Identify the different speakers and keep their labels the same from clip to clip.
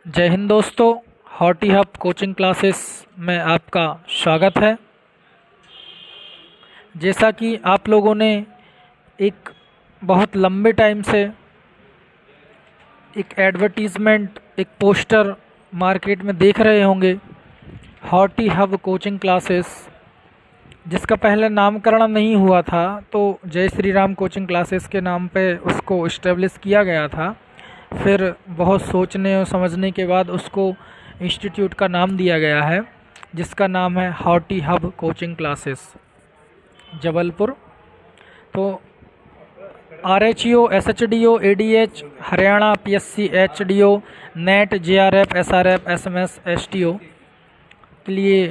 Speaker 1: जय हिंद दोस्तों। Hottie Hub coaching classes में आपका स्वागत है। जैसा कि आप लोगों ने एक बहुत लंबे टाइम से एक एडवर्टीज़मेंट, एक पोस्टर मार्केट में देख रहे होंगे, हॉटी हब कोचिंग क्लासेस, जिसका पहले नामकरण नहीं हुआ था, तो जय श्री राम कोचिंग क्लासेस के नाम पे उसको इस्टेब्लिश किया गया था। फिर बहुत सोचने और समझने के बाद उसको इंस्टीट्यूट का नाम दिया गया है, जिसका नाम है Horti Hub coaching classes Jabalpur. तो RHEO, SHDO, ADH, Haryana PSC, HDO, NET, JRF, SRF, SMS, STO के लिए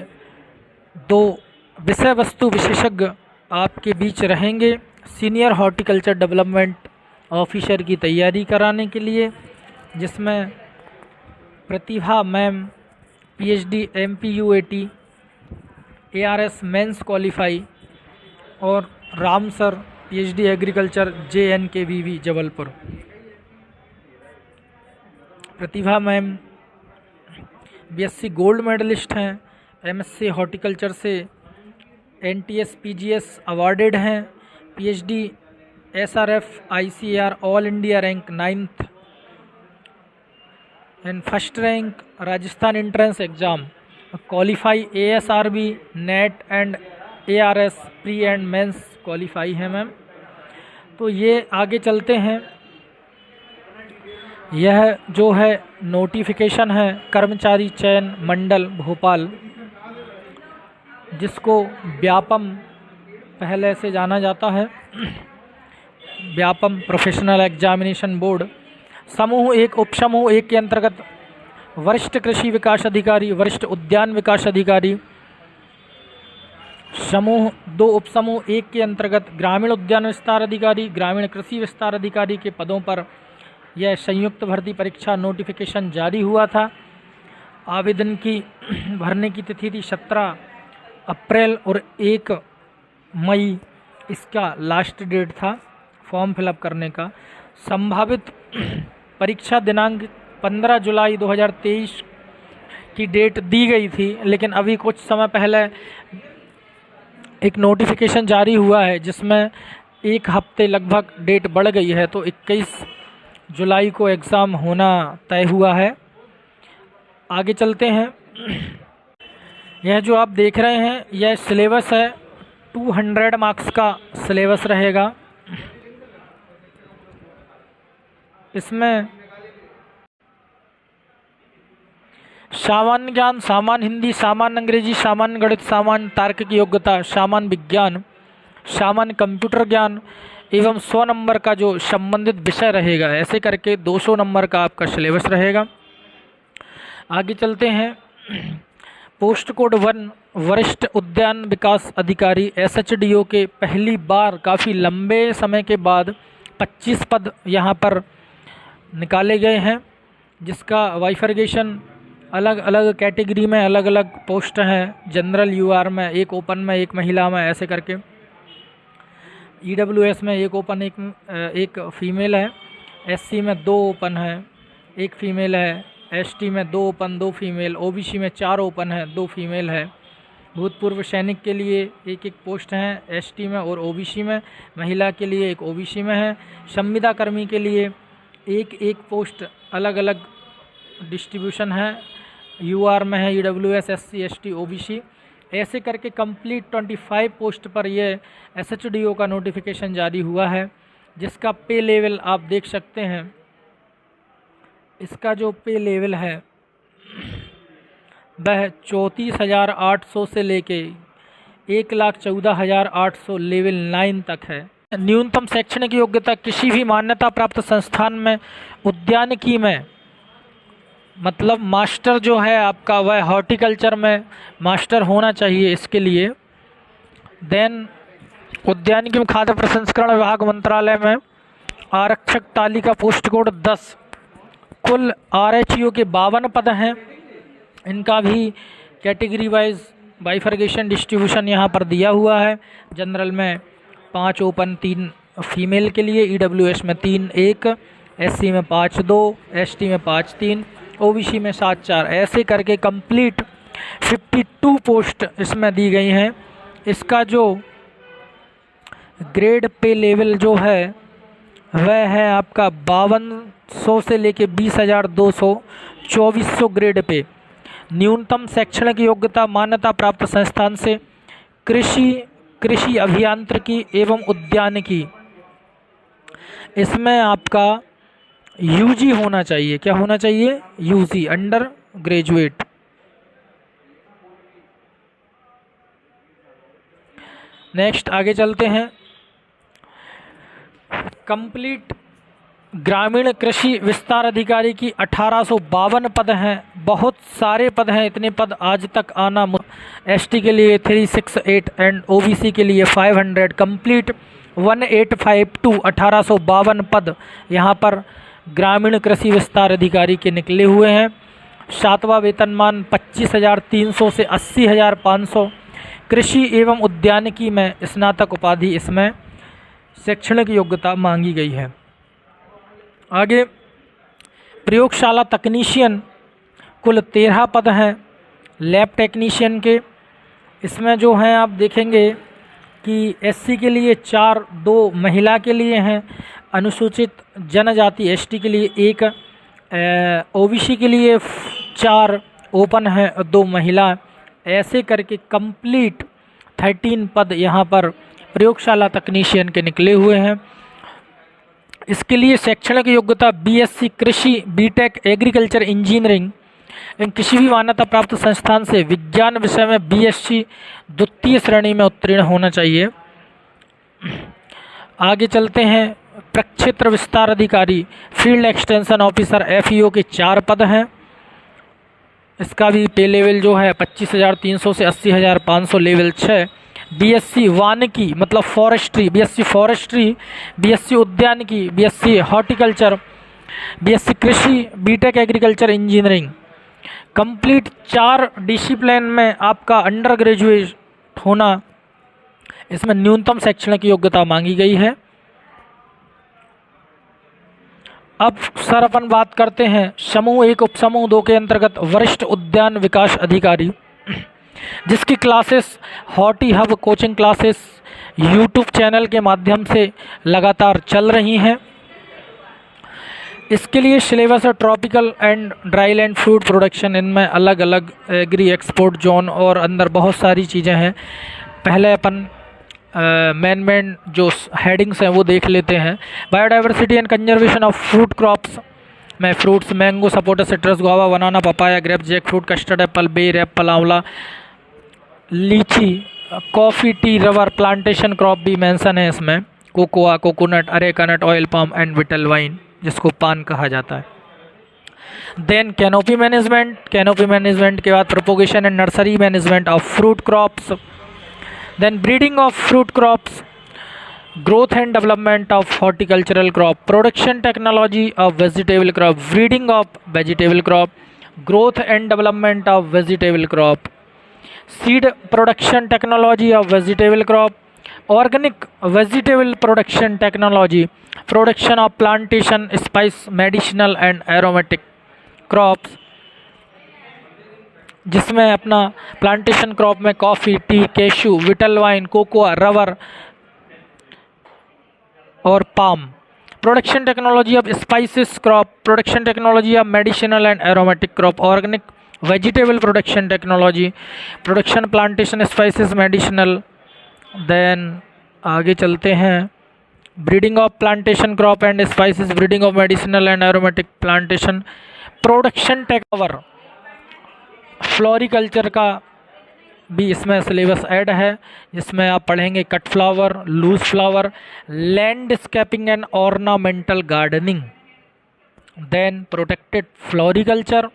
Speaker 1: दो विषय वस्तु विशेषज्ञ आपके बीच रहेंगे सीनियर हॉर्टिकल्चर डेवलपमेंट ऑफिसर की तैयारी कराने के लिए, जिसमें Pratibha ma'am PhD MPUAT ARS mains qualify और Ram sir PhD agriculture JNKVV Jabalpur. Pratibha ma'am BSc gold medalist हैं, MSc हॉर्टिकल्चर से NTS PGS अवार्डेड हैं, PhD SRF ICAR all India rank 9th and first rank Rajasthan entrance exam qualify ASRB NET and ARS pre and mains qualify है ma'am. तो ये आगे चलते हैं। यह जो है नोटिफिकेशन है कर्मचारी चयन मंडल भोपाल, जिसको व्यापम पहले से जाना जाता है, व्यापम प्रोफेशनल एग्जामिनेशन बोर्ड। समूह 1 उपसमूह 1 के अंतर्गत वरिष्ठ कृषि विकास अधिकारी, वरिष्ठ उद्यान विकास अधिकारी। समूह 2 उपसमूह 1 के अंतर्गत ग्रामीण उद्यान विस्तार अधिकारी, ग्रामीण कृषि विस्तार अधिकारी के पदों पर यह संयुक्त भर्ती परीक्षा नोटिफिकेशन जारी हुआ था। आवेदन की भरने की तिथि थी 17 अप्रैल और 1 मई इसका लास्ट डेट था फॉर्म फिलअप करने का। संभावित परीक्षा दिनांक 15 जुलाई 2023 की डेट दी गई थी, लेकिन अभी कुछ समय पहले एक नोटिफिकेशन जारी हुआ है जिसमें 1 हफ्ते लगभग डेट बढ़ गई है, तो 21 जुलाई को एग्ज़ाम होना तय हुआ है। आगे चलते हैं। यह जो आप देख रहे हैं यह सिलेबस है, 200 मार्क्स का सिलेबस रहेगा। इसमें सामान्य ज्ञान, सामान्य हिंदी, सामान्य अंग्रेजी, सामान्य गणित, सामान्य तार्किक योग्यता, सामान्य विज्ञान, सामान्य कंप्यूटर ज्ञान एवं 100 नंबर का जो संबंधित विषय रहेगा, ऐसे करके 200 नंबर का आपका सिलेबस रहेगा। आगे चलते हैं। पोस्ट कोड 1 वरिष्ठ उद्यान विकास अधिकारी SHDO के पहली बार काफ़ी लंबे समय के बाद 25 पद यहाँ पर निकाले गए हैं, जिसका वाइफर्गेशन अलग अलग कैटेगरी में अलग अलग पोस्ट हैं। जनरल UR में 1 ओपन में 1 महिला में, ऐसे करके EWS में 1 ओपन 1 फीमेल है, SC में 2 ओपन है 1 फीमेल है, ST में 2 ओपन 2 फीमेल, OBC में 4 ओपन है 2 फीमेल है। भूतपूर्व सैनिक के लिए 1 पोस्ट हैं ST में और OBC में, महिला के लिए 1 OBC में है। संविदा कर्मी के लिए 1 पोस्ट अलग अलग डिस्ट्रीब्यूशन है, UR में है EWS, SC, ST, OBC, ऐसे करके कंप्लीट 25 पोस्ट पर यह SHDO का नोटिफिकेशन जारी हुआ है, जिसका पे लेवल आप देख सकते हैं। इसका जो पे लेवल है वह 34,800 से लेके 1,14,800 लेवल 9 तक है। न्यूनतम शैक्षणिक योग्यता किसी भी मान्यता प्राप्त संस्थान में उद्यानिकी में, मतलब मास्टर जो है आपका वह हॉर्टिकल्चर में मास्टर होना चाहिए इसके लिए। देन उद्यानिकी में खाद्य प्रसंस्करण विभाग मंत्रालय में आरक्षक तालिका पोस्ट कोड 10। कुल RHEO के 52 पद हैं। इनका भी कैटेगरी वाइज बाइफर्गेशन डिस्ट्रीब्यूशन यहाँ पर दिया हुआ है। जनरल में 5 ओपन 3 फीमेल के लिए, EWS में 3 1, SC में 5 2, ST में 5 3, ओबीसी में 7-4, ऐसे करके कंप्लीट 52 पोस्ट इसमें दी गई हैं। इसका जो ग्रेड पे लेवल जो है वह है आपका 5200 से लेके 20,200, 2400 ग्रेड पे। न्यूनतम शैक्षणिक योग्यता मान्यता प्राप्त संस्थान से कृषि अभियांत्रिकी एवं उद्यानिकी, इसमें आपका यूजी होना चाहिए। क्या होना चाहिए? UG, under graduate. नेक्स्ट आगे चलते हैं। कंप्लीट ग्रामीण कृषि विस्तार अधिकारी की 1852 पद हैं। बहुत सारे पद हैं, इतने पद आज तक आना। एसटी के लिए 368 एंड ओबीसी के लिए 500। कंप्लीट 1852 1852 पद यहाँ पर ग्रामीण कृषि विस्तार अधिकारी के निकले हुए हैं। 7वां वेतनमान 25,300 से 80,500। कृषि एवं उद्यानिकी में स्नातक उपाधि, इसमें शैक्षणिक योग्यता मांगी गई है। आगे प्रयोगशाला तकनीशियन कुल 13 पद हैं लैब टेक्नीशियन के। इसमें जो हैं आप देखेंगे कि एससी के लिए 4, 2 महिला के लिए हैं, अनुसूचित जनजाति एसटी के लिए 1, ओबीसी के लिए 4 ओपन है, 2 महिला, ऐसे करके कंप्लीट 13 पद यहाँ पर प्रयोगशाला तकनीशियन के निकले हुए हैं। इसके लिए शैक्षणिक योग्यता बीएससी कृषि, बीटेक एग्रीकल्चर इंजीनियरिंग किसी भी मान्यता प्राप्त संस्थान से विज्ञान विषय में बीएससी द्वितीय श्रेणी में उत्तीर्ण होना चाहिए। आगे चलते हैं। प्रक्षेत्र विस्तार अधिकारी, फील्ड एक्सटेंशन ऑफिसर एफईओ के 4 पद हैं। इसका भी पे लेवल जो है 25,300 से 80,500, लेवल 6। बीएससी वानिकी मतलब फॉरेस्ट्री, बीएससी फॉरेस्ट्री, बीएससी उद्यानिकी, बीएससी हॉर्टिकल्चर, बीएससी कृषि, BTech agriculture engineering. Complete 4 discipline में आपका अंडर ग्रेजुएट होना, इसमें न्यूनतम शैक्षणिक योग्यता मांगी गई है। अब सर अपन बात करते हैं समूह 1 उपसमूह 2 के अंतर्गत वरिष्ठ उद्यान विकास अधिकारी, जिसकी classes horti hub coaching classes YouTube channel के माध्यम से लगातार चल रही हैं। इसके लिए सिलेबस है tropical and dry land fruit production, इनमें अलग अलग एग्री एक्सपोर्ट जोन और अंदर बहुत सारी चीज़ें हैं। पहले अपन मेन जो हेडिंग्स हैं वो देख लेते हैं। Biodiversity and conservation of fruit crops में fruits mango, sapota, citrus, guava, banana, papaya, grapes, jackfruit, custard apple, ber, apple, amla, litchi, coffee, tea, rubber, plantation crop भी मेंशन है इसमें। Cocoa, coconut, areca nut, oil palm and betel vine, जिसको पान कहा जाता है। Then canopy management, canopy management के बाद propagation and nursery management of fruit crops, then breeding of fruit crops, growth and development of horticultural crop, production technology of vegetable crop, breeding of vegetable crop, growth and development of vegetable crop, seed production technology of vegetable crop, organic vegetable production technology, production of plantation, spice, medicinal and aromatic crops, जिसमें अपना plantation crop में coffee, tea, cashew, betel vine, cocoa, rubber और palm. Production technology of spices crop, production technology of medicinal and aromatic crop, organic vegetable production technology, production plantation spices medicinal. Then आगे चलते हैं। Breeding of plantation crop and spices, breeding of medicinal and aromatic plantation, production takeover, floriculture का भी इसमें syllabus add है, जिसमें आप पढ़ेंगे cut flower, loose flower, landscaping and ornamental gardening, then protected floriculture,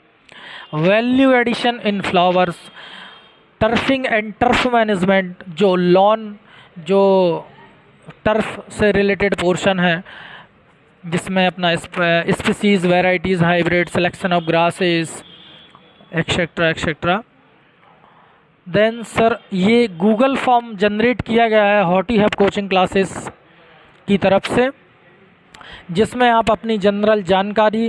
Speaker 1: value addition in flowers, turfing and turf management, जो lawn, जो turf से रिलेटेड पोर्शन है, जिसमें अपना species, varieties, hybrid, selection of grasses etcetera etcetera. Then sir ये Google form generate किया गया है हॉर्टी हब कोचिंग क्लासेस की तरफ से, जिसमें आप अपनी जनरल जानकारी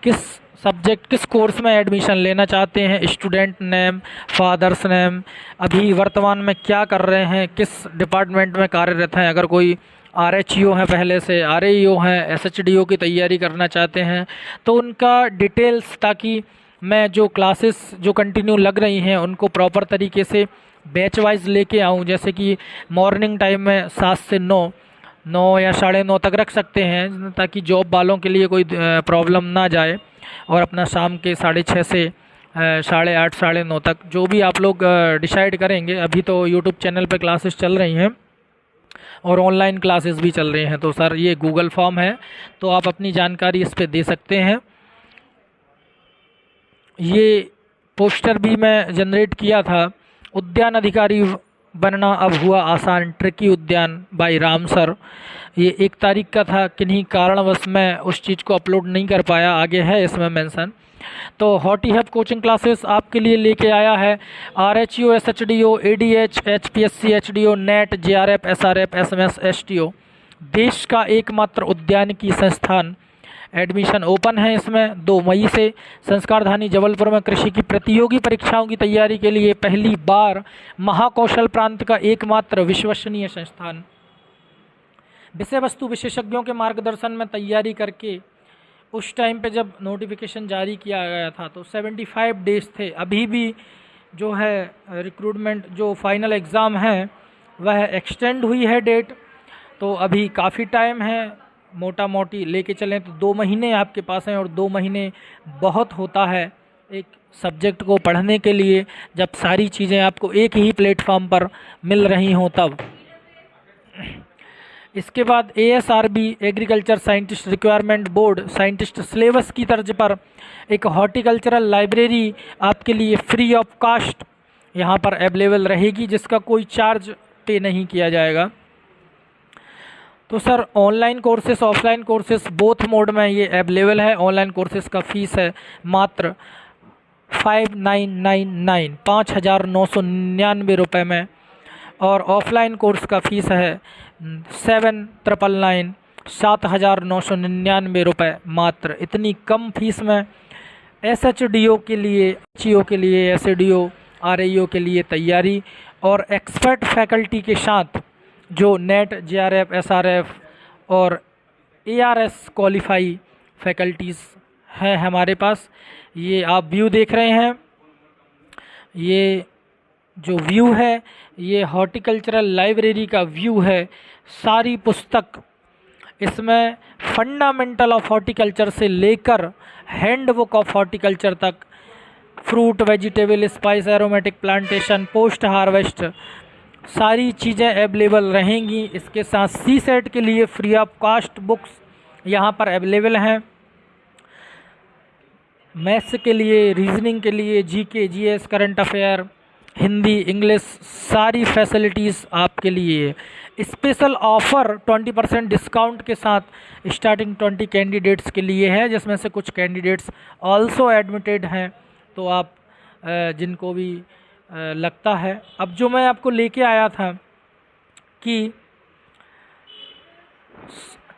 Speaker 1: किस सब्जेक्ट किस कोर्स में एडमिशन लेना चाहते हैं, स्टूडेंट नेम, फादर्स नेम, अभी वर्तमान में क्या कर रहे हैं, किस डिपार्टमेंट में कार्यरत हैं, अगर कोई RHEO है, पहले से RAEO हैं, SHDO की तैयारी करना चाहते हैं तो उनका डिटेल्स, ताकि मैं जो क्लासेस जो कंटिन्यू लग रही हैं उनको प्रॉपर तरीके से बैच वाइज लेके आऊँ। जैसे कि मॉर्निंग टाइम में 7 से 9, 9 या 9:30 तक रख सकते हैं, ताकि जॉब वालों के लिए कोई प्रॉब्लम ना जाए। और अपना शाम के 6:30 से 8:30, 9:30 तक जो भी आप लोग डिसाइड करेंगे। अभी तो यूट्यूब चैनल पे क्लासेस चल रही हैं और ऑनलाइन क्लासेस भी चल रही हैं। तो सर ये गूगल फॉर्म है, तो आप अपनी जानकारी इस पे दे सकते हैं। ये पोस्टर भी मैं जनरेट किया था, उद्यान अधिकारी बनना अब हुआ आसान, ट्रिकी उद्यान बाई राम सर। ये 1 तारीख का था, किन्हीं कारणवश मैं उस चीज़ को अपलोड नहीं कर पाया, आगे है इसमें मेंशन। तो हॉटी हब कोचिंग क्लासेस आपके लिए लेके आया है RHEO, SHDO, ADH, HPSC, HDO, NET, JRF, SRF, SMS, STO, देश का एकमात्र उद्यानिकी संस्थान। एडमिशन ओपन है इसमें 2 मई से। संस्कारधानी जबलपुर में कृषि की प्रतियोगी परीक्षाओं की तैयारी के लिए पहली बार महाकौशल प्रांत का एकमात्र विश्वसनीय संस्थान। विषय वस्तु विशेषज्ञों के मार्गदर्शन में तैयारी करके, उस टाइम पे जब नोटिफिकेशन जारी किया गया था तो 75 डेज थे। अभी भी जो है रिक्रूटमेंट जो फाइनल एग्ज़ाम है वह एक्सटेंड हुई है डेट, तो अभी काफ़ी टाइम है। मोटा मोटी लेके चलें तो 2 महीने आपके पास हैं, और 2 महीने बहुत होता है एक सब्जेक्ट को पढ़ने के लिए, जब सारी चीज़ें आपको एक ही प्लेटफॉर्म पर मिल रही हों तब। इसके बाद ASRB agriculture scientist requirement board scientist syllabus की तर्ज पर एक हॉर्टिकल्चरल लाइब्रेरी आपके लिए फ्री ऑफ कास्ट यहाँ पर अवेलेबल रहेगी, जिसका कोई चार्ज पे नहीं किया जाएगा। तो sir online courses, offline courses both mode में ये अवेलेबल है। ऑनलाइन कोर्सेस का फीस है मात्र 5999 5,999 रुपये में, और ऑफलाइन कोर्स का फीस है 7,999 7,999 रुपये मात्र। इतनी कम फीस में SHDO के लिए, HEO के लिए, SHDO, RAEO के लिए तैयारी, और एक्सपर्ट फैकल्टी के साथ जो NET, JRF, SRF और ARS क्वालिफाई फैकल्टीज़ हैं हमारे पास। ये आप व्यू देख रहे हैं, ये जो व्यू है ये हॉर्टिकल्चरल लाइब्रेरी का व्यू है। सारी पुस्तक इसमें फंडामेंटल ऑफ हॉर्टिकल्चर से लेकर हैंडबुक ऑफ हॉर्टिकल्चर तक, fruit, vegetable, spice, aromatic plantation, post harvest, सारी चीज़ें अवेलेबल रहेंगी। इसके साथ CSET के लिए फ्री ऑफ कास्ट बुक्स यहाँ पर अवेलेबल हैं। मैथ्स के लिए, रीजनिंग के लिए, GK, GS, current affair, Hindi, English, सारी फैसिलिटीज़ आपके लिए। स्पेशल ऑफ़र 20% डिस्काउंट के साथ स्टार्टिंग 20 कैंडिडेट्स के लिए है, जिसमें से कुछ कैंडिडेट्स ऑल्सो एडमिटेड हैं। तो आप जिनको भी लगता है, अब जो मैं आपको लेके आया था कि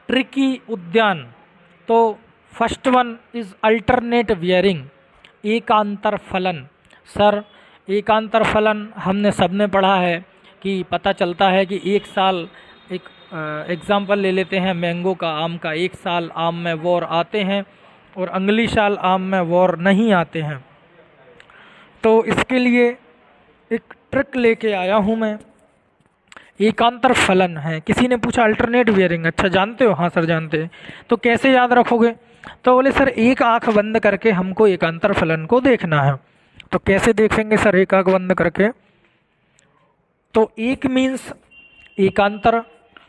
Speaker 1: ट्रिकी उद्यान, तो first one is alternate bearing, एकांतर फलन। सर एकांतर फलन हमने सबने पढ़ा है कि पता चलता है कि एक साल, एक एग्ज़ाम्पल ले लेते हैं मैंगो का, आम का, एक साल आम में वॉर आते हैं और अगली साल आम में वॉर नहीं आते हैं। तो इसके लिए एक ट्रिक लेके आया हूँ मैं, एकांतर फलन है। किसी ने पूछा अल्टरनेट वियरिंग, अच्छा जानते हो? हाँ सर जानते हैं। तो कैसे याद रखोगे? तो बोले सर एक आंख बंद करके हमको एकांतर फलन को देखना है। तो कैसे देखेंगे सर एक आंख बंद करके? तो एक मीन्स एकांतर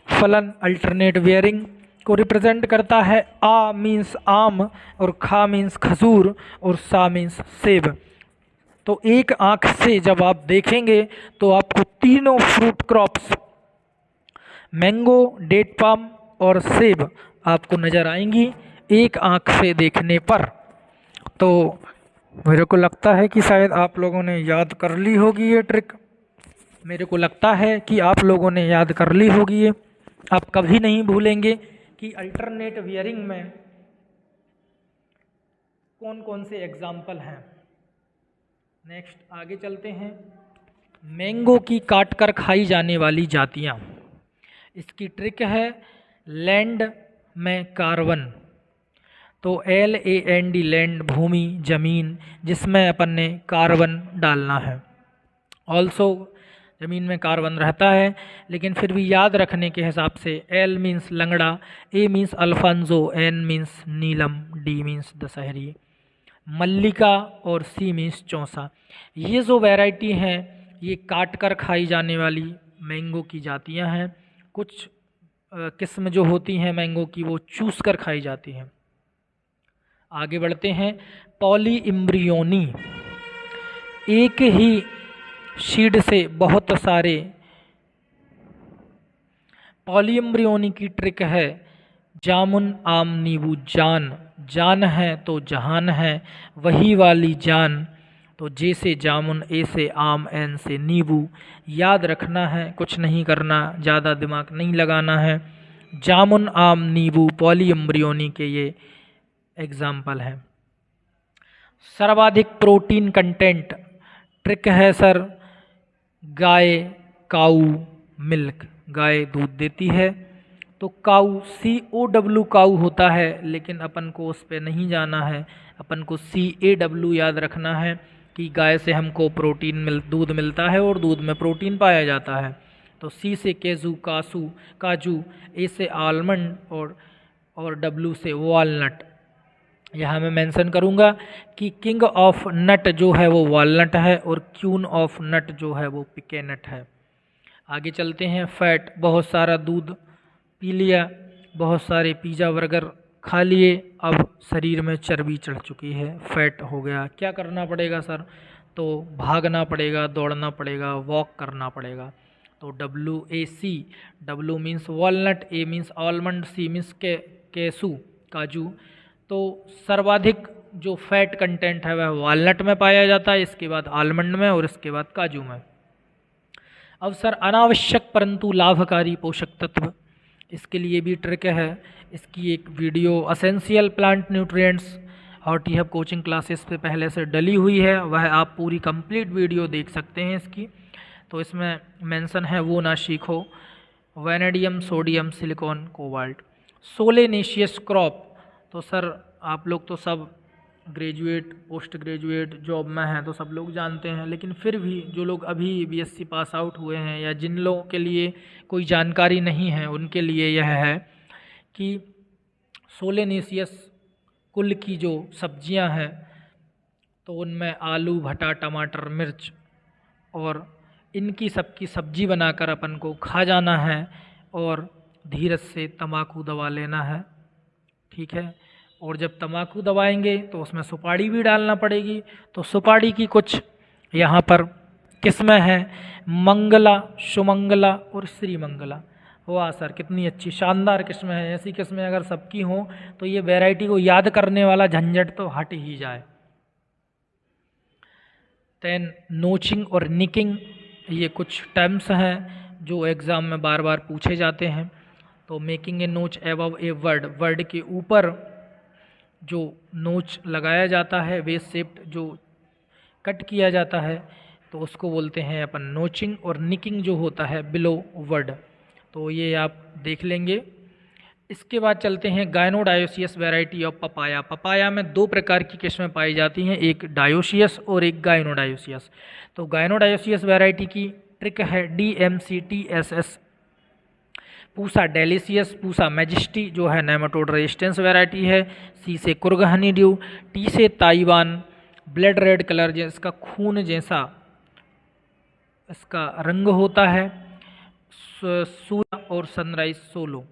Speaker 1: फलन अल्टरनेट वियरिंग को रिप्रेजेंट करता है। आ मीन्स आम, और खा मीन्स खजूर, और सा मीन्स सेब। तो एक आंख से जब आप देखेंगे तो आपको तीनों fruit crops, mango, date palm और सेब आपको नज़र आएंगी एक आंख से देखने पर। तो मेरे को लगता है कि शायद आप लोगों ने याद कर ली होगी ये ट्रिक। मेरे को लगता है कि आप लोगों ने याद कर ली होगी ये। आप कभी नहीं भूलेंगे कि अल्टरनेट वियरिंग में कौन कौन से एग्जाम्पल हैं। नेक्स्ट आगे चलते हैं। मैंगो की काट कर खाई जाने वाली जातियाँ। इसकी ट्रिक है लैंड में कार्बन, तो LAND लैंड भूमि जमीन जिसमें अपन ने कार्बन डालना है। ऑल्सो ज़मीन में कार्बन रहता है, लेकिन फिर भी याद रखने के हिसाब से L means Langra, A means Alphonso, N means Neelam, D means Dasheri, Mallika और C मीन्स चौसा। ये जो वैरायटी हैं ये काट कर खाई जाने वाली मैंगो की जातियां हैं। कुछ किस्म जो होती हैं मैंगो की वो चूस कर खाई जाती हैं। आगे बढ़ते हैं। पॉली इम्ब्रियोनी, एक ही सीड से बहुत सारे। पॉली इम्ब्रियोनी की ट्रिक है जामुन आम नींबू जान, जान है तो जहान है वही वाली जान, तो जे से जामुन, ए से आम, एन से नींबू। याद रखना है, कुछ नहीं करना, ज़्यादा दिमाग नहीं लगाना है। जामुन आम नींबू पॉली इम्ब्रियोनी के ये एग्जाम्पल हैं। सर्वाधिक प्रोटीन कंटेंट, ट्रिक है सर गाय, काऊ मिल्क, गाय दूध देती है तो काऊ COW काऊ होता है, लेकिन अपन को उस पर नहीं जाना है, अपन को CAW याद रखना है कि गाय से हमको दूध मिलता है और दूध में प्रोटीन पाया जाता है। तो C से केजू काजू, A से आलमंड और W से वॉलनट। यहाँ मैं मेंशन करूँगा कि किंग ऑफ नट जो है वो वॉलनट है और क्वीन ऑफ नट जो है वो पिकेनट है। आगे चलते हैं। फैट, बहुत सारा दूध पी लिया, बहुत सारे पिज़्ज़ा बर्गर खा लिए, अब शरीर में चर्बी चढ़ चुकी है, फैट हो गया। क्या करना पड़ेगा सर? तो भागना पड़ेगा, दौड़ना पड़ेगा, वॉक करना पड़ेगा। तो WAC, W means walnut, A means almond, C means cashew काजू। तो सर्वाधिक जो फैट कंटेंट है वह वॉलनट में पाया जाता है, इसके बाद आलमंड में और इसके बाद काजू में। अब सर अनावश्यक परंतु लाभकारी पोषक तत्व, इसके लिए भी ट्रिक है। इसकी एक video essential plant nutrients horti hub coaching classes पे पहले से डली हुई है, वह आप पूरी कंप्लीट वीडियो देख सकते हैं इसकी। तो इसमें मेंशन है वो ना सीखो, vanadium, sodium, silicon, cobalt. Solanaceous crop, तो सर आप लोग तो सब ग्रेजुएट पोस्ट ग्रेजुएट जॉब में हैं तो सब लोग जानते हैं, लेकिन फिर भी जो लोग अभी BSc पास आउट हुए हैं या जिन लोगों के लिए कोई जानकारी नहीं है उनके लिए यह है कि सोलेनेशियस कुल की जो सब्जियां हैं तो उनमें आलू, भटा, टमाटर, मिर्च और इनकी सबकी सब्जी बनाकर अपन को खा जाना है और धीरज से तम्बाकू दबा लेना है, ठीक है। और जब तम्बाकू दबाएंगे तो उसमें सुपारी भी डालना पड़ेगी। तो सुपारी की कुछ यहाँ पर किस्में हैं, मंगला, सुमंगला और श्रीमंगला। वाह सर, कितनी अच्छी शानदार किस्में हैं। ऐसी किस्में अगर सबकी हों तो ये वैरायटी को याद करने वाला झंझट तो हट ही जाए। देन नोचिंग और निकिंग, ये कुछ टर्म्स हैं जो एग्ज़ाम में बार बार पूछे जाते हैं। तो मेकिंग ए नोच एबव ए वर्ड, वर्ड के ऊपर जो नोच लगाया जाता है, वेज शेप्ड जो कट किया जाता है, तो उसको बोलते हैं अपन नोचिंग। और निकिंग जो होता है बिलो वर्ड, तो ये आप देख लेंगे। इसके बाद चलते हैं गायनोडायोसियस वैरायटी ऑफ पपाया। पपाया में दो प्रकार की किस्में पाई जाती हैं, एक डायोसियस और एक गायनोडायोसियस। तो गायनोडायोसियस वैरायटी की ट्रिक है DMCTSS। Pusa delicious, Pusa majesty जो है नेमाटोड रेजिस्टेंस वैरायटी है। C से कुर्ग हनी ड्यू, T से ताइवान, ब्लड रेड कलर जिसका खून जैसा इसका रंग होता है। सूर्य और सनराइज सोलो।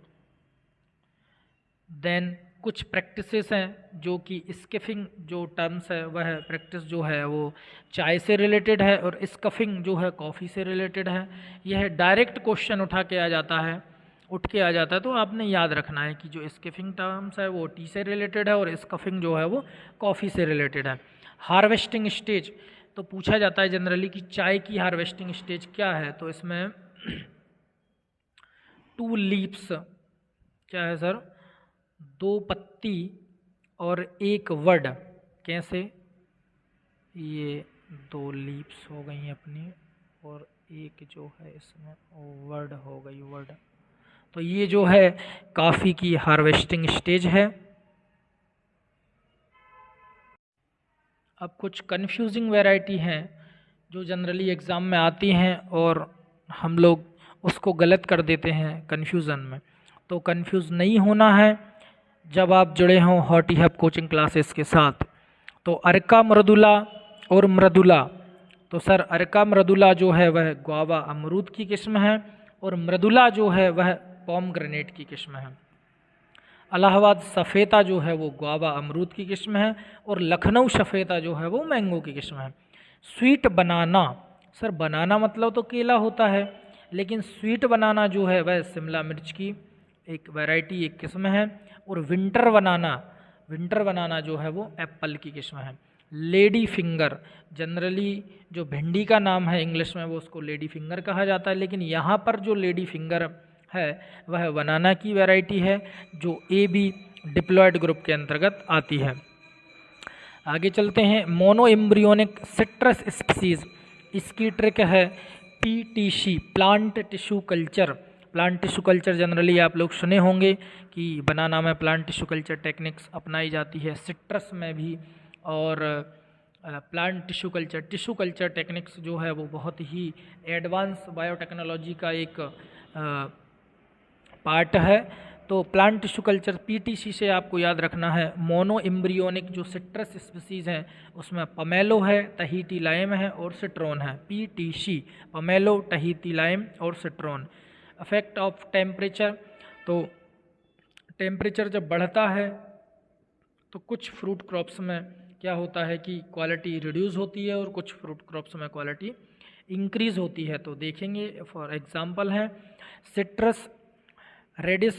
Speaker 1: देन कुछ प्रैक्टिसेस हैं जो कि स्किफिंग जो टर्म्स है वह प्रैक्टिस जो है वो चाय से रिलेटेड है और स्कफिंग जो है कॉफ़ी से रिलेटेड है। यह डायरेक्ट क्वेश्चन उठ के आ जाता है, तो आपने याद रखना है कि जो स्किफिंग टर्म्स है वो टी से रिलेटेड है और स्कफिंग जो है वो कॉफ़ी से रिलेटेड है। हार्वेस्टिंग स्टेज, तो पूछा जाता है जनरली कि चाय की हार्वेस्टिंग स्टेज क्या है, तो इसमें 2 लीव्स, क्या है सर, 2 पत्ती और 1 वर्ड, कैसे, ये 2 लीव्स हो गई अपनी और एक जो है इसमें वर्ड हो गई वर्ड। तो ये जो है कॉफ़ी की हार्वेस्टिंग स्टेज है। अब कुछ कन्फ्यूजिंग वैरायटी हैं जो जनरली एग्ज़ाम में आती हैं और हम लोग उसको गलत कर देते हैं कन्फ्यूज़न में। तो कन्फ्यूज़ नहीं होना है जब आप जुड़े हों हॉटी हब कोचिंग क्लासेस के साथ। तो अर्का मृदुला और मृदुला, तो सर अर्का मृदुला जो है वह गुआवा अमरूद की किस्म है और मृदुला जो है वह पोमग्रेनेट की किस्म है। इलाहाबाद सफ़ेदा जो है वो गुआवा अमरूद की किस्म है और लखनऊ सफ़ेदा जो है वो मैंगो की किस्म है। स्वीट बनाना, सर बनाना मतलब तो केला होता है, लेकिन स्वीट बनाना जो है वह शिमला मिर्च की एक वैरायटी एक किस्म है। और विंटर बनाना जो है वो एप्पल की किस्म है। लेडी फिंगर, जनरली जो भिंडी का नाम है इंग्लिश में वो उसको लेडी फिंगर कहा जाता है, लेकिन यहाँ पर जो लेडी फिंगर है वह बनाना की वैरायटी है जो AB डिप्लॉयड ग्रुप के अंतर्गत आती है। आगे चलते हैं, मोनो एम्ब्रियोनिक सिट्रस स्पीसीज, इसकी ट्रिक है PTC plant tissue culture. Plant tissue culture generally आप लोग सुने होंगे कि बनाना में प्लांट टिश्यू कल्चर टेक्निक्स अपनाई जाती है, सिट्रस में भी। और प्लांट टिश्यू कल्चर टेक्निक्स जो है वो बहुत ही एडवांस बायोटेक्नोलॉजी का एक पार्ट है। तो प्लांट टिश्यू कल्चर PTC से आपको याद रखना है। मोनो एम्ब्रियोनिक जो सिट्रस स्पीसीज हैं उसमें पमेलो है, तहीती लाइम है और सिट्रोन है। PTC पमेलो, तहीती लाइम और सिट्रोन। इफेक्ट ऑफ टेम्परेचर, तो टेम्परेचर जब बढ़ता है तो कुछ फ्रूट क्रॉप्स में क्या होता है कि क्वालिटी रिड्यूस होती है और कुछ फ्रूट क्रॉप्स में क्वालिटी इंक्रीज़ होती है। तो देखेंगे, फॉर एग्जांपल है सिट्रस, रेडिस,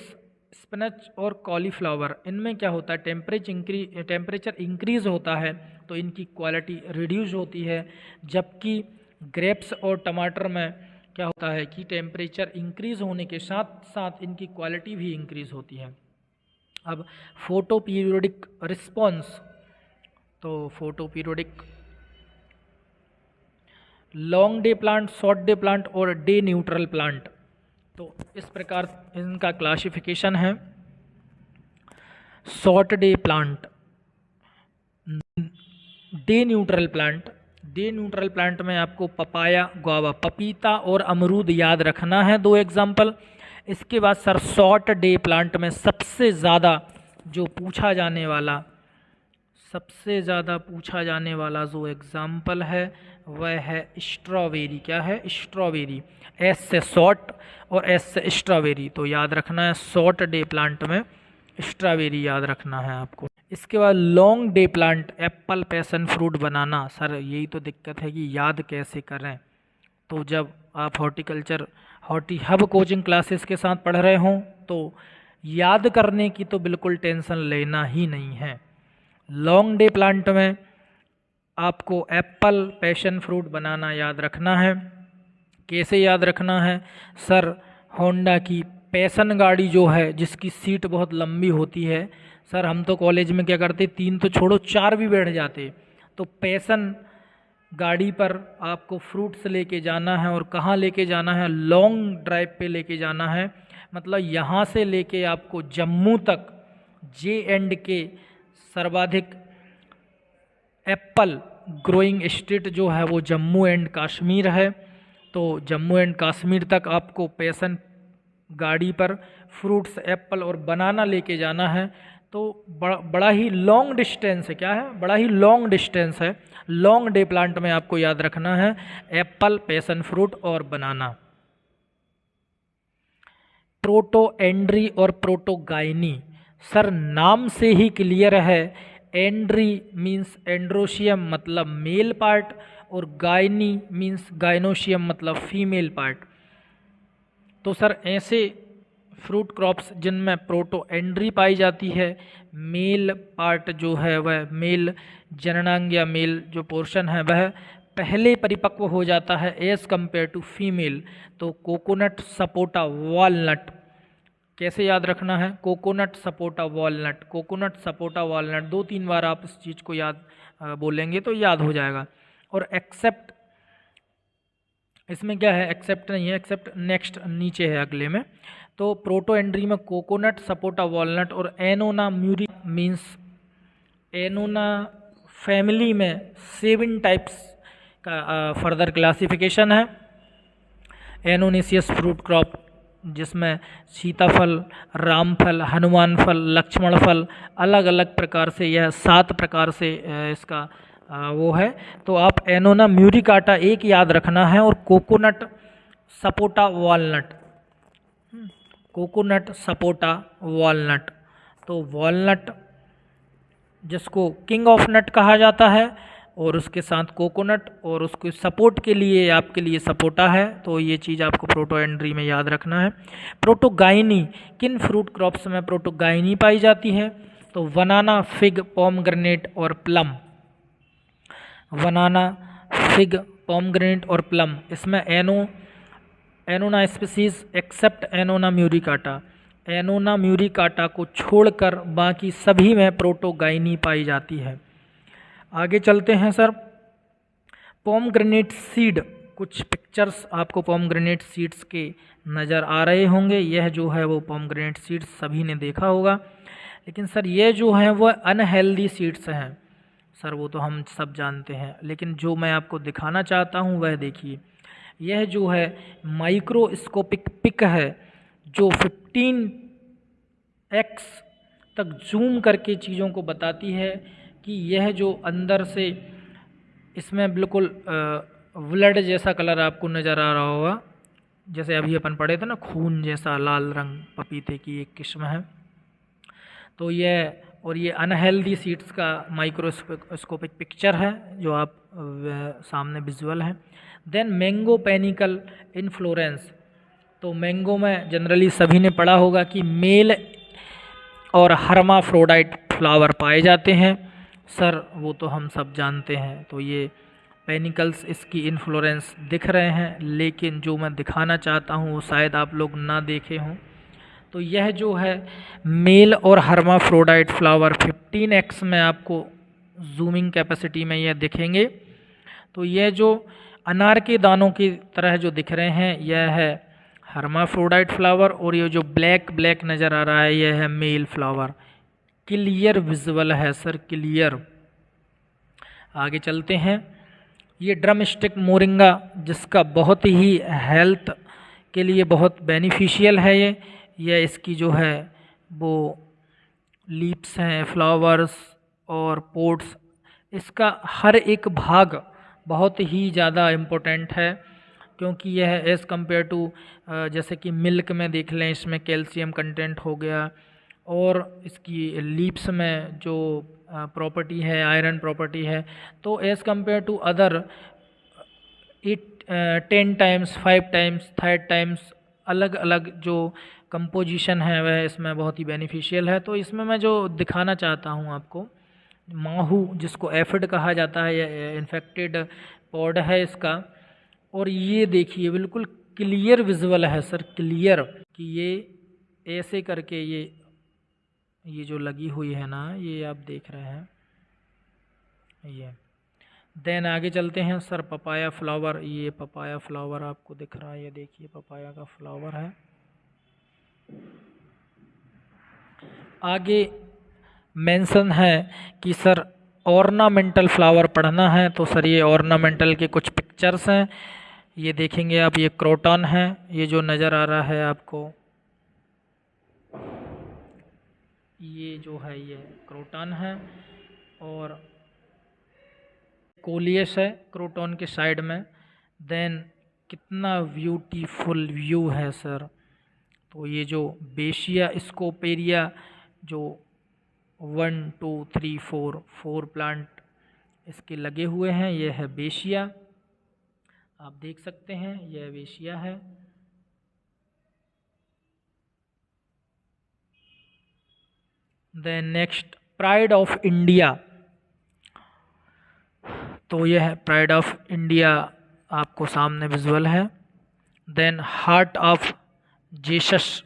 Speaker 1: स्पिनच और कॉलीफ्लावर। इनमें क्या होता है, टेम्परेचर इंक्रीज़ होता है तो इनकी क्वालिटी रिड्यूस होती है, जबकि ग्रेप्स और टमाटर में क्या होता है कि टेम्परेचर इंक्रीज़ होने के साथ साथ इनकी क्वालिटी भी इंक्रीज़ होती है। अब फोटो पीरियोडिक रिस्पॉन्स, तो photo periodic long day plant, short day plant और डे न्यूट्रल प्लांट। तो इस प्रकार इनका क्लासिफिकेशन है। Short day plant, day neutral plant में आपको पपाया, गुआवा, पपीता और अमरूद याद रखना है, 2 एग्जाम्पल। इसके बाद सर शॉर्ट डे प्लांट में सबसे ज़्यादा पूछा जाने वाला जो एग्जाम्पल है वह है स्ट्रॉबेरी। क्या है, स्ट्रॉबेरी। S से शॉर्ट और S से स्ट्रॉबेरी, तो याद रखना है शॉर्ट डे प्लांट में स्ट्रॉबेरी याद रखना है आपको। इसके बाद long day plant, apple, passion fruit, banana. Sir यही तो दिक्कत है कि याद कैसे करें। तो जब आप हॉटी हब कोचिंग क्लासेस के साथ पढ़ रहे हों तो याद करने की तो बिल्कुल टेंशन लेना ही नहीं है। लॉन्ग डे प्लांट में आपको एप्पल, पैशन फ्रूट, बनाना याद रखना है। कैसे याद रखना है, सर होंडा की पैशन गाड़ी जो है जिसकी सीट बहुत लंबी होती है, सर हम तो कॉलेज में क्या करते, 3 तो छोड़ो 4 भी बैठ जाते। तो पैशन गाड़ी पर आपको फ्रूट्स लेके जाना है और कहाँ लेके जाना है, लॉन्ग ड्राइव पे लेके जाना है। मतलब यहाँ से लेके आपको जम्मू तक, J&K सर्वाधिक एप्पल ग्रोइंग स्टेट जो है वो जम्मू एंड कश्मीर है। तो जम्मू एंड कश्मीर तक आपको पैशन गाड़ी पर फ्रूट्स, एप्पल और बनाना लेके जाना है। तो बड़ा ही लॉन्ग डिस्टेंस है। क्या है, बड़ा ही लॉन्ग डिस्टेंस है। लॉन्ग डे प्लांट में आपको याद रखना है एप्पल, पैशन फ्रूट और बनाना। प्रोटोएंड्री और प्रोटोगाइनी, सर नाम से ही क्लियर है। एंड्री मीन्स एंड्रोशियम मतलब मेल पार्ट और गाइनी मीन्स गाइनोशियम मतलब फीमेल पार्ट। तो सर ऐसे फ्रूट क्रॉप्स जिनमें प्रोटोएंड्री पाई जाती है, मेल पार्ट जो है वह मेल जननांग या मेल जो पोर्शन है वह पहले परिपक्व हो जाता है एज कंपेयर टू फीमेल। तो कोकोनट, सपोटा, वॉलनट, कैसे याद रखना है? Coconut, sapota, walnut, coconut, sapota, walnut, 2-3 बार आप इस चीज़ को याद बोलेंगे तो याद हो जाएगा। और एक्सेप्ट, इसमें क्या है? एक्सेप्ट नहीं है, एक्सेप्ट नेक्स्ट नीचे है अगले में। तो प्रोटो एंट्री में कोकोनट, सपोटा, वॉलनट और एनोना म्यूरी मीन्स एनोना फैमिली में 7 टाइप्स का फर्दर क्लासिफिकेशन है। एनोनेसियस फ्रूट क्रॉप, जिसमें सीताफल, रामफल, हनुमान फल, लक्ष्मण फल, अलग अलग प्रकार से, यह 7 प्रकार से इसका वो है। तो आप एनोना म्यूरिकाटा एक याद रखना है, और coconut, sapota, walnut, coconut, sapota, walnut. तो वॉलनट जिसको किंग ऑफ नट कहा जाता है, और उसके साथ कोकोनट, और उसके सपोर्ट के लिए आपके लिए सपोटा है। तो ये चीज़ आपको प्रोटोएंड्री में याद रखना है। प्रोटोगाइनी, किन फ्रूट क्रॉप्स में प्रोटोगाइनी पाई जाती है? तो बनाना, फिग, पोमग्रेनेट और प्लम। बनाना, फिग, पोमग्रेनेट और प्लम। इसमें Annona species except Annona muricata, Annona muricata को छोड़कर बाकी सभी में प्रोटोगाइनी पाई जाती है। आगे चलते हैं सर। पोमग्रेनेट सीड, कुछ पिक्चर्स आपको पोमग्रेनेट सीड्स के नज़र आ रहे होंगे। यह जो है वो पोमग्रेनेट सीड्स सभी ने देखा होगा, लेकिन सर ये जो है वो अनहेल्दी सीड्स हैं सर, वो तो हम सब जानते हैं। लेकिन जो मैं आपको दिखाना चाहता हूँ वह देखिए, यह जो है माइक्रोस्कोपिक पिक है, जो 15x तक जूम करके चीज़ों को बताती है कि यह जो अंदर से, इसमें बिल्कुल ब्लड जैसा कलर आपको नज़र आ रहा होगा, जैसे अभी अपन पढ़े थे ना, खून जैसा लाल रंग पपीते की एक किस्म है। तो यह, और ये अनहेल्दी सीड्स का माइक्रोस्कोपिक पिक्चर है जो आप सामने विजुअल है। देन मैंगो पेनिकल इन्फ्लोरेंस, तो मैंगो में जनरली सभी ने पढ़ा होगा कि मेल और हर्माफ्रोडाइट फ्लावर पाए जाते हैं सर, वो तो हम सब जानते हैं। तो ये पेनिकल्स, इसकी इन्फ्लोरेंस दिख रहे हैं, लेकिन जो मैं दिखाना चाहता हूँ वो शायद आप लोग ना देखे हों। तो यह जो है मेल और हर्माफ्रोडाइट फ्लावर 15x में आपको जूमिंग कैपेसिटी में यह दिखेंगे। तो यह जो अनार के दानों की तरह जो दिख रहे हैं, यह है हर्माफ्रोडाइट फ्लावर, और ये जो ब्लैक ब्लैक नज़र आ रहा है यह है मेल फ्लावर। क्लियर विजुअल है सर, क्लियर। आगे चलते हैं। ये ड्रम स्टिक मोरिंगा, जिसका बहुत ही हेल्थ के लिए बहुत बेनिफिशियल है यह इसकी जो है वो लीप्स हैं, फ्लावर्स और पोट्स, इसका हर एक भाग बहुत ही ज़्यादा इम्पोर्टेंट है, क्योंकि यह एज़ कम्पेयर टू जैसे कि मिल्क में देख लें, इसमें कैल्शियम कंटेंट हो गया, और इसकी लीप्स में जो प्रॉपर्टी है, आयरन प्रॉपर्टी है, तो as compare to other 10 times, 5 times, 30 times अलग अलग जो कंपोजिशन है वह इसमें बहुत ही बेनिफिशियल है। तो इसमें मैं जो दिखाना चाहता हूँ आपको, माहू जिसको एफिड कहा जाता है, यह इन्फेक्टेड पॉड है इसका, और ये देखिए बिल्कुल क्लियर विजुअल है सर, क्लियर, कि ये ऐसे करके ये जो लगी हुई है ना, ये आप देख रहे हैं ये। देन आगे चलते हैं सर। पपाया फ्लावर, ये पपाया फ्लावर आपको दिख रहा है, ये देखिए पपाया का फ्लावर है। आगे मेंशन है कि सर ऑर्नामेंटल फ्लावर पढ़ना है, तो सर ये ऑर्नामेंटल के कुछ पिक्चर्स हैं, ये देखेंगे आप। ये क्रोटन है, ये जो नज़र आ रहा है आपको, ये जो है ये क्रोटन है, और कोलियस है क्रोटन के साइड में। देन कितना ब्यूटीफुल व्यू है सर। तो ये जो बेशिया स्कोपेरिया, जो 1 2 3 4 प्लांट इसके लगे हुए हैं, यह है बेशिया, आप देख सकते हैं यह बेशिया है। Then next pride of India, तो यह है प्राइड ऑफ इंडिया, आपको सामने विजुअल है। Then heart of Jesus,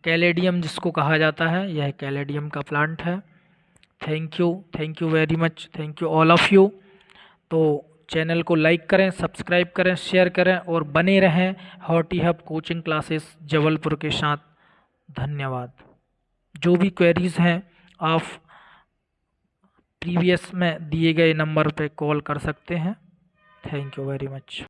Speaker 1: caladium जिसको कहा जाता है, यह कैलेडियम का प्लांट है। Thank you very much, thank you all of you. तो चैनल को लाइक करें, सब्सक्राइब करें, शेयर करें और बने रहें Horti Hub coaching classes Jabalpur के साथ। धन्यवाद। जो भी क्वेरीज हैं आप प्रीवियस में दिए गए नंबर पे कॉल कर सकते हैं। Thank you very much.